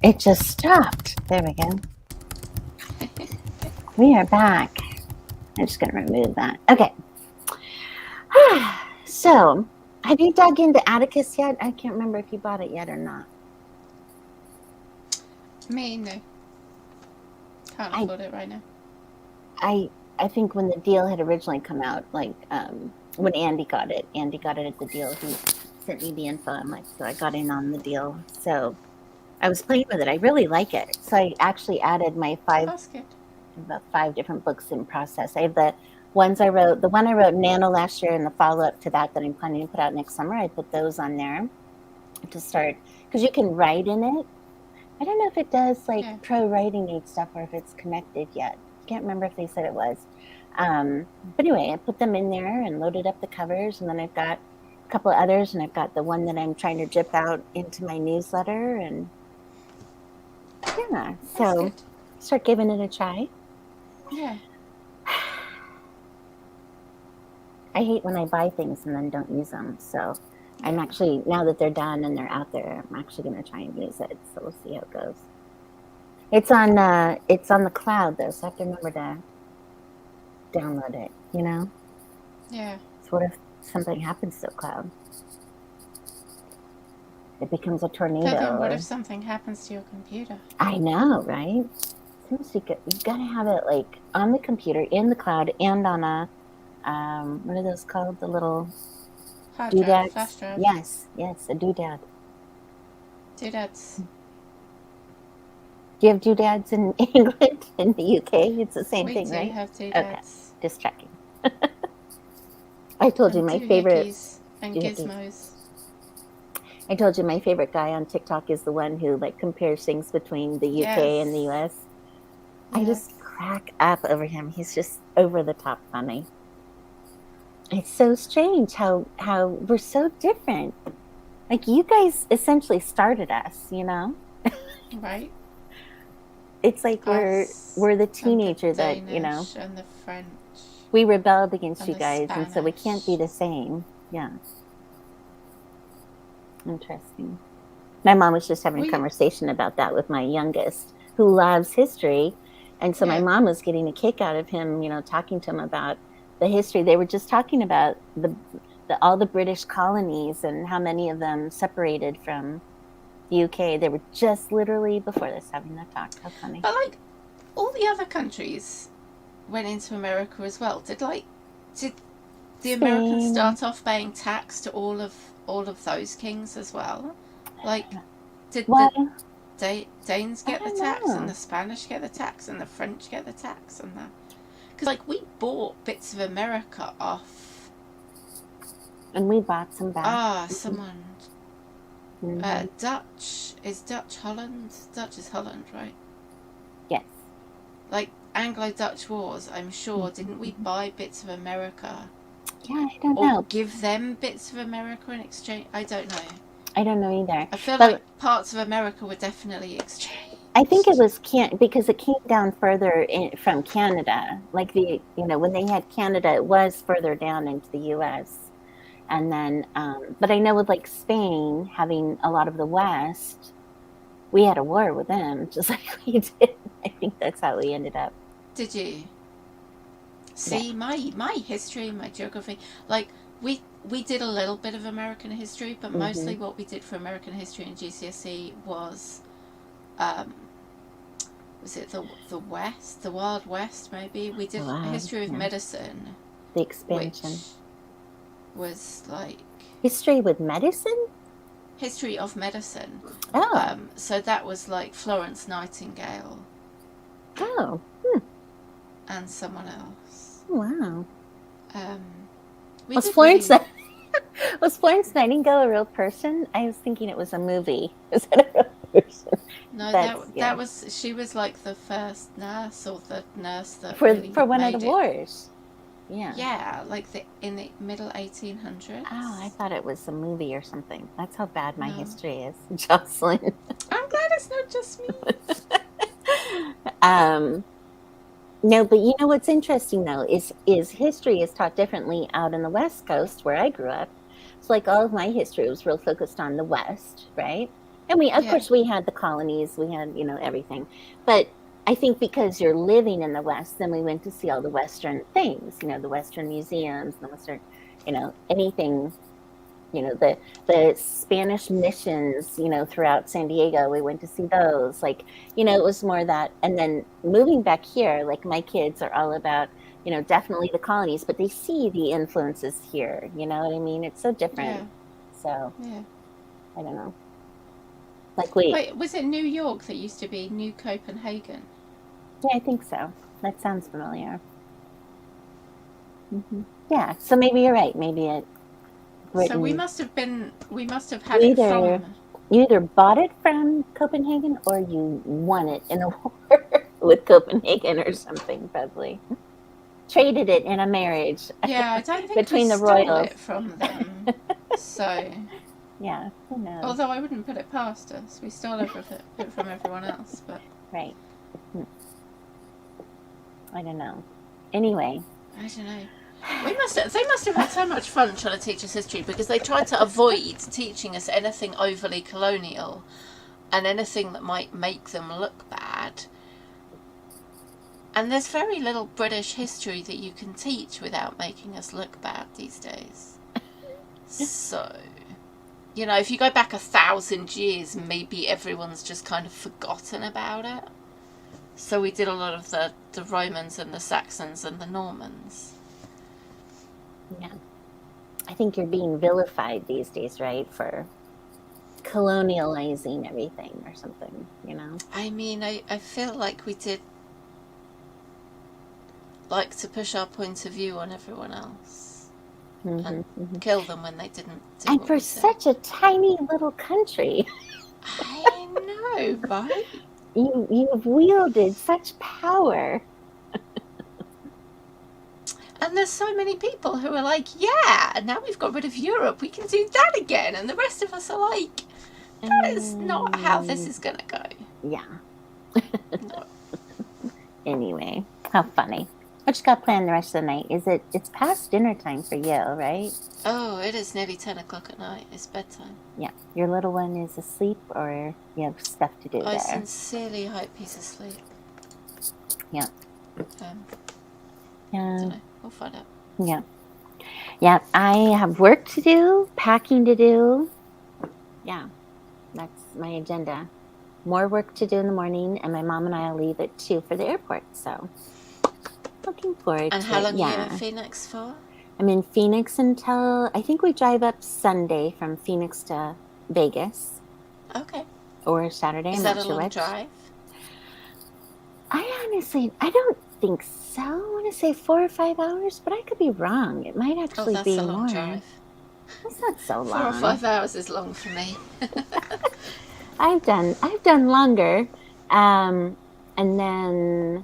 It just stopped. There we go. We are back. I'm just going to remove that. Okay. So, have you dug into Atticus yet? I can't remember if you bought it yet or not. Me, no. Can't afford it right now. I think when the deal had originally come out, like when Andy got it at the deal. He sent me the info. I'm like, so I got in on the deal. So I was playing with it. I really like it. So I actually added my about 5 different books in process. I have the ones I wrote, the one I wrote NaNo last year and the follow-up to that I'm planning to put out next summer. I put those on there to start, because you can write in it. I don't know if it does like pro writing aid stuff or if it's connected yet. Can't remember if they said it was. But anyway, I put them in there and loaded up the covers, and then I've got a couple of others, and I've got the one that I'm trying to drip out into my newsletter, and yeah, so start giving it a try. Yeah. I hate when I buy things and then don't use them, so I'm actually, now that they're done and they're out there, I'm actually going to try and use it, so we'll see how it goes. It's on the cloud though, so I have to remember to download it, you know? Yeah. So what if something happens to the cloud? It becomes a tornado. But then what if something happens to your computer? I know, right? Seems you gotta have it like on the computer, in the cloud, and on a what are those called? The little hard drive, flash drive. Yes, a doodad. Doodads. Do you have doodads in England? In the UK? It's the same thing, right? We do have doodads. Okay, just checking. I told you my favorite. And gizmos. I told you my favorite guy on TikTok is the one who like compares things between the UK and the US. I just crack up over him. He's just over the top funny. It's so strange how we're so different. Like you guys essentially started us, you know? Right. It's like we're the teenager that, you know. And the French. We rebelled against you guys, Spanish. And so we can't be the same. Yeah. Interesting. My mom was just having a conversation about that with my youngest, who loves history. And so my mom was getting a kick out of him, you know, talking to him about the history. They were just talking about all the British colonies and how many of them separated from the UK. They were just literally before this having that talk. How funny. But like all the other countries went into America as well. Did the Americans start off paying tax to all of those kings as well? Like, did the Danes get the tax and the Spanish get the tax and the French get the tax and that? Because like we bought bits of America off, and we bought some back. Someone. Dutch is Holland. Dutch is Holland, right? Yes. Like Anglo-Dutch wars, I'm sure. Didn't we buy bits of America? Yeah, I don't know. Or give them bits of America in exchange? I don't know. I don't know either. I feel like parts of America were definitely exchanged. I think it was because it came down further from Canada. Like when they had Canada, it was further down into the U.S. And then, but I know with like Spain having a lot of the West, we had a war with them, just like we did. I think that's how we ended up. Did you? See, my history, my geography, like we did a little bit of American history, but mostly what we did for American history in GCSE was it the West, the Wild West? Maybe we did history of medicine, the expansion. Which was like history with medicine. History of medicine. Oh. So that was like Florence Nightingale. Oh. And someone else. Wow. Was Florence Nightingale a real person? I was thinking it was a movie. Is that a real person? No, that was, she was like the first nurse, or the nurse that for one of the wars. Yeah. Yeah, like in the middle 1800s. Oh, I thought it was a movie or something. That's how bad my history is, Jocelyn. I'm glad it's not just me. No, but you know what's interesting though is history is taught differently out in the West Coast where I grew up. So like all of my history was real focused on the West, right? And of Yeah. course, we had the colonies, we had, everything. But I think because you're living in the West, then we went to see all the Western things, the Western museums, the Western, anything, the Spanish missions, throughout San Diego. We went to see those. Like, it was more that. And then moving back here, like my kids are all about, definitely the colonies, but they see the influences here. You know what I mean? It's so different. Yeah. So Yeah. I don't know. Like we, Wait, was it New York that used to be New Copenhagen? yeah, I think so. That sounds familiar. Yeah. So maybe you're right. Maybe it So we Britain. must have been. We must have You had it either from. you either bought it from Copenhagen or you won it in a war with Copenhagen or something, probably. Traded it in a marriage Yeah, I don't think we between the stole royals. it from them. So, Yeah, who knows? although I wouldn't put it past us, we stole it from everyone else. But Right. I don't know. Anyway. I don't know. They must have had so much fun trying to teach us history because they tried to avoid teaching us anything overly colonial and anything that might make them look bad. And there's very little British history that you can teach without making us look bad these days. So, if you go back 1,000 years, maybe everyone's just kind of forgotten about it. So we did a lot of the Romans and the Saxons and the Normans. Yeah. I think you're being vilified these days, right? For colonializing everything or something, I mean, I feel like we did like to push our point of view on everyone else and kill them when they didn't do And what for we said. such a tiny little country, I know, right? you've wielded such power. And there's so many people who are like, yeah, now we've got rid of Europe, we can do that again. And the rest of us are like, that is not how this is going to go. Yeah. No. Anyway, how funny. What you got planned the rest of the night? It's past dinner time for you, right? Oh, it is nearly 10 o'clock at night. It's bedtime. Yeah. Your little one is asleep or you have stuff to do I there? sincerely hope he's asleep. Yeah. I Yeah. don't know. We'll find out. Yeah. Yeah. I have work to do, packing to do. Yeah. That's my agenda. More work to do in the morning, and my mom and I will leave at 2 for the airport. So looking forward And to how it. long are you Yeah. in Phoenix for? I'm in Phoenix until I think we drive up Sunday from Phoenix to Vegas. Okay. Or Saturday. Is I'm that not a sure long which. drive? I don't think so. I want to say 4 or 5 hours, but I could be wrong. It might actually that's be a long more. drive. It's not so 4 or long. 5 hours is long for me. I've done longer. And then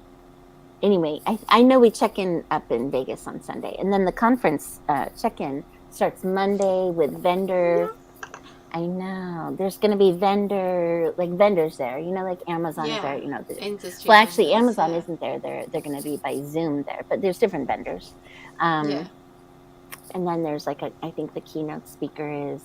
anyway, I know we check in up in Vegas on Sunday, and then the conference check-in starts Monday with vendor. I know there's going to be vendors there. Like Amazon is there. Industry Well, actually, vendors, Amazon yeah. isn't there. They're going to be by Zoom there, but there's different vendors. Yeah. And then there's I think the keynote speaker is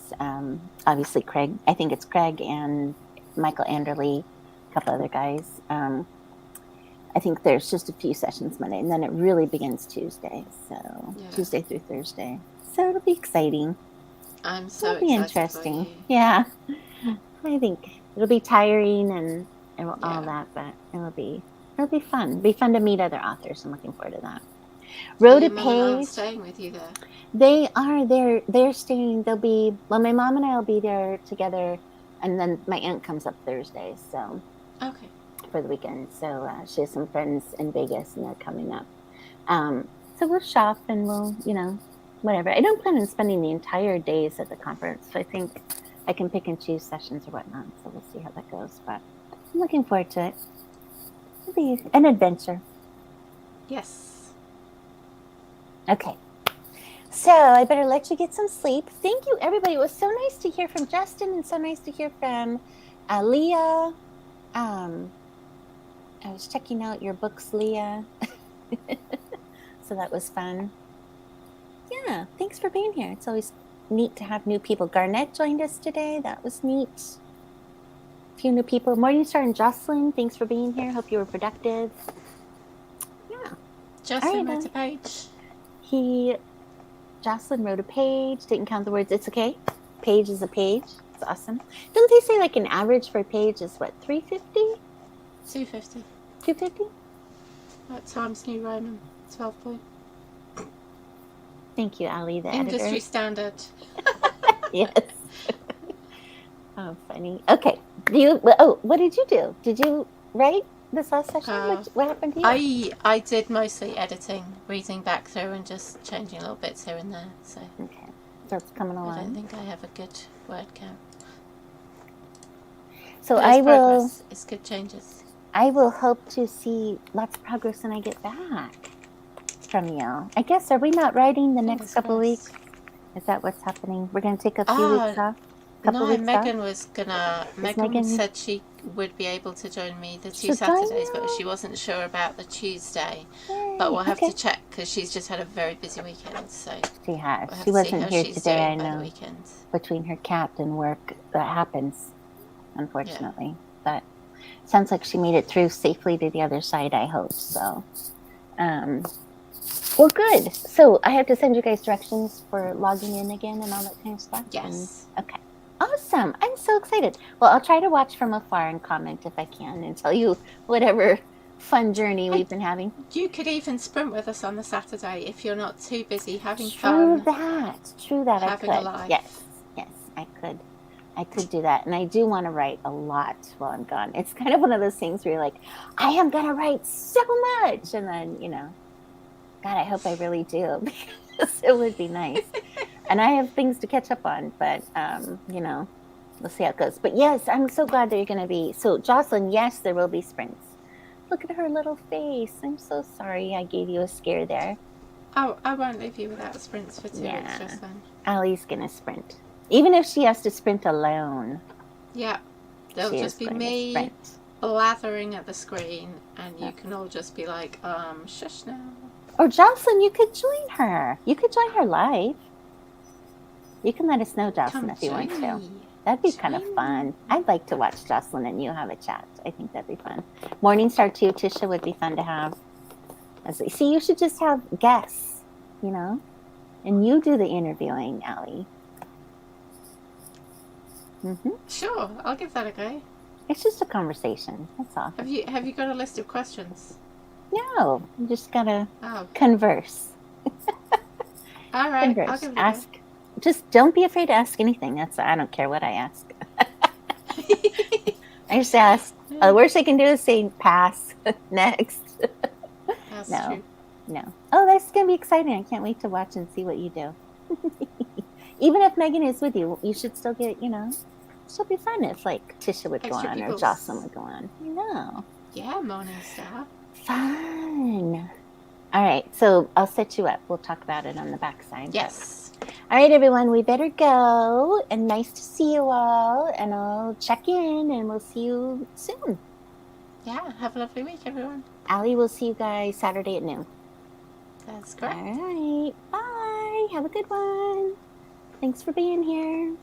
obviously Craig. I think it's Craig and Michael Anderle, a couple other guys. I think there's just a few sessions Monday, and then it really begins Tuesday. So Tuesday through Thursday. So it'll be exciting. I'm so It'll be excited interesting. for you. Yeah, I think it'll be tiring and all Yeah. that, but it'll be fun. It'll be fun to meet other authors. I'm looking forward to that. Are Rhoda your mum and aunt Page. staying with you there? They are. They're staying. They'll be. Well, my mom and I will be there together, and then my aunt comes up Thursday. So. Okay. For the weekend. So she has some friends in Vegas, and they're coming up. So we'll shop and we'll, whatever. I don't plan on spending the entire days at the conference. So I think I can pick and choose sessions or whatnot. So we'll see how that goes. But I'm looking forward to it. It'll be an adventure. Yes. Okay. So I better let you get some sleep. Thank you, everybody. It was so nice to hear from Justin and so nice to hear from Leah. I was checking out your books, Leah. So that was fun. Yeah, thanks for being here. It's always neat to have new people. Garnett joined us today. That was neat. few new people. Morningstar and Jocelyn, thanks for being here. Hope you were productive. Yeah. Jocelyn wrote a page. Jocelyn wrote a page, didn't count the words. It's okay. Page is a page. It's awesome. Don't they say like an average for a page is what, 350? 250. 250? Times New Roman, 12 point. Thank you, Ali, the Industry editor. standard. Yes. Oh, funny. Okay. What did you do? Did you write this last session? What happened to you? I did mostly editing, reading back through and just changing little bits here and there. So okay, so it's coming along. I don't think I have a good word count. So It's good changes. I will hope to see lots of progress when I get back from you. I guess, are we not writing the next couple of weeks? Is that what's happening? We're going to take a few weeks off? Megan said she would be able to join me the 2 Saturdays, but she wasn't sure about the Tuesday. Yay. But we'll have to check because she's just had a very busy weekend. So she has. She wasn't here today, I know. Between her cat and work, that happens, unfortunately. Yeah. But sounds like she made it through safely to the other side, I hope. So, well, good. So I have to send you guys directions for logging in again and all that kind of stuff? Yes. Okay. Awesome. I'm so excited. Well, I'll try to watch from afar and comment if I can and tell you whatever fun journey we've been having. You could even sprint with us on the Saturday if you're not too busy having fun. True that. Having a life. Yes, I could. I could do that. And I do want to write a lot while I'm gone. It's kind of one of those things where you're like, I am going to write so much. And then, God, I hope I really do, because it would be nice. And I have things to catch up on, but, we'll see how it goes. But yes, I'm so glad that you're going to be. So Jocelyn, yes, there will be sprints. Look at her little face. I'm so sorry I gave you a scare there. Oh, I won't leave you without sprints for 2 weeks, Jocelyn. Allie's going to sprint. Even if she has to sprint alone. Yeah. There'll just be me blathering at the screen, and you can all just be like, shush now. Or Jocelyn, you could join her. You could join her live. You can let us know, Jocelyn, if you want to. That'd be kind of fun. I'd like to watch Jocelyn and you have a chat. I think that'd be fun. Morningstar too, Tisha, would be fun to have. See, you should just have guests, and you do the interviewing, Allie. Mm-hmm. Sure, I'll give that a go. It's just a conversation. That's all. Have you got a list of questions? No, you just gotta converse. All right, I'll give it a go. Just don't be afraid to ask anything. I don't care what I ask. I just ask. The worst I can do is say pass. Next. That's true. No. Oh, that's gonna be exciting. I can't wait to watch and see what you do. Even if Megan is with you, you should still get, still be fun if like Tisha would go on or Jocelyn would go on. I know. Yeah, Morningstar. Fun. All right, so I'll set you up. We'll talk about it on the backside. Yes. All right, everyone, we better go. And nice to see you all. And I'll check in and we'll see you soon. Yeah, have a lovely week, everyone. Allie, we'll see you guys Saturday at noon. That's correct. All right. Bye. Have a good one. Thanks for being here.